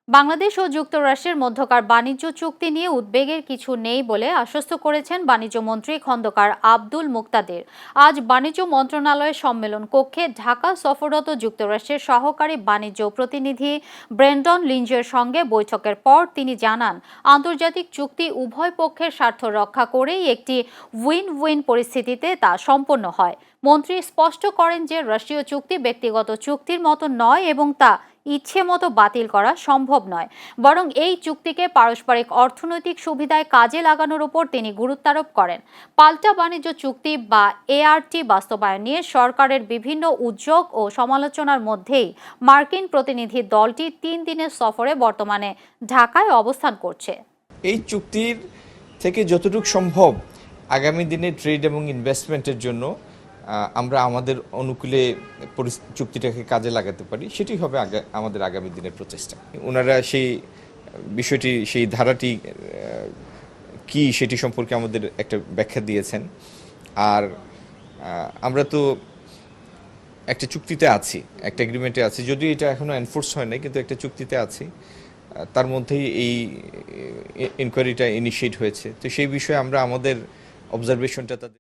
বাংলাদেশ ও যুক্তরাষ্ট্রের মধ্যকার বাণিজ্য চুক্তি নিয়ে উদ্বেগের কিছু নেই বলে আশ্বস্ত করেছেন বাণিজ্য মন্ত্রী খন্দকার আব্দুল মুক্তাদির। আজ বাণিজ্য মন্ত্রণালয়ের সম্মেলন কক্ষে ঢাকা সফররত যুক্তরাষ্ট্রের সহকারী বাণিজ্য প্রতিনিধি ব্রেন্ডন লিঞ্জের সঙ্গে বৈঠকের পর তিনি জানান, আন্তর্জাতিক চুক্তি উভয় পক্ষের স্বার্থ রক্ষা করেই একটি উইন উইন পরিস্থিতিতে তা সম্পন্ন হয়। মন্ত্রী স্পষ্ট করেন যে রাষ্ট্রীয় চুক্তি ব্যক্তিগত চুক্তির মতো নয় এবং তা ইচ্ছে মতো বাতিল করা সম্ভব নয়, বরং এই চুক্তিকে পারস্পরিক অর্থনৈতিক সুবিধায় কাজে লাগানোর উপর তিনি গুরুত্বারোপ করেন। পাল্টা বাণিজ্য চুক্তি বা এআরটি বাস্তবায়ন নিয়ে সরকারের বিভিন্ন উদ্যোগ ও সমালোচনার মধ্যেই মার্কিন প্রতিনিধি দলটি 3 দিনের সফরে বর্তমানে ঢাকায় অবস্থান করছে। এই চুক্তির থেকে যতটুকু সম্ভব আগামী দিনে ট্রেড এবং ইনভেস্টমেন্টের জন্য আমরা আমাদের অনুকূলে চুক্তিটাকে কাজে লাগাতে পারি, সেটি হবে আমাদের আগামী দিনের প্রচেষ্টা। ওনারা সেই বিষয়টি, সেই ধারাটি কি সেটি সম্পর্কে আমাদের একটা ব্যাখ্যা দিয়েছেন। আর আমরা তো একটা চুক্তিতে আছি, একটা এগ্রিমেন্টে আছি, যদিও এটা এখনো এনফোর্স হয় নাই, কিন্তু একটা চুক্তিতে আছি। তার মধ্যেই এই ইনকোয়ারিটা ইনিশিয়েট হয়েছে। তো সেই বিষয়ে আমরা আমাদের অবজারভেশনটা তাদের